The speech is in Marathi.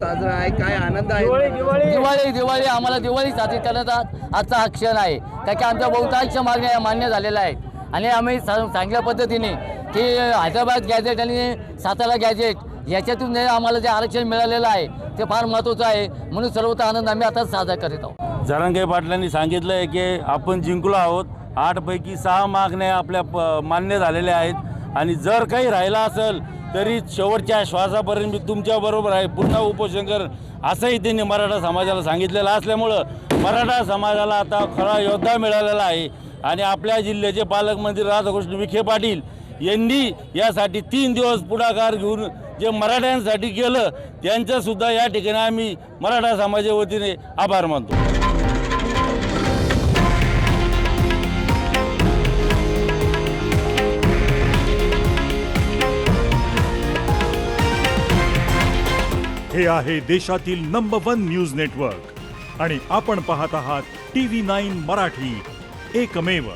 साजरा आहे, काय आनंद आहे? दिवाळी आम्हाला दिवाळी साजरी करण्याचा आजचा हा क्षण आहे. कारण की आमच्या बहुतांश मागण्या मान्य झालेल्या आहेत आणि आम्ही चांगल्या पद्धतीने की हैदराबाद गॅजेट आणि सातारा गॅजेट याच्यातून आम्हाला जे आरक्षण मिळालेलं आहे ते फार महत्त्वाचं आहे. म्हणून सर्वत्र आनंद आम्ही आता साजरा करीत आहोत. जरांगे पाटलांनी सांगितलं आहे की आपण जिंकलो आहोत. 8 पैकी 6 मागण्या आपल्या मान्य झालेल्या आहेत आणि जर काही राहिला असेल तरी शेवटच्या श्वासापर्यंत मी तुमच्याबरोबर आहे, पुन्हा उपोषण कर असंही त्यांनी मराठा समाजाला सांगितलेलं असल्यामुळं मराठा समाजाला आता खरा योद्धा मिळालेला आहे. आणि आपल्या जिल्ह्याचे पालकमंत्री राधाकृष्ण विखे पाटील यांनी यासाठी 3 दिवस पुढाकार घेऊन जे मराठ्यांसाठी केलं त्यांचंसुद्धा या ठिकाणी आम्ही मराठा समाजाच्या वतीने आभार मानतो. हे आहे देशातील नंबर 1 न्यूज नेटवर्क आणि आपण पाहत आहात TV9 मराठी, एकमेव.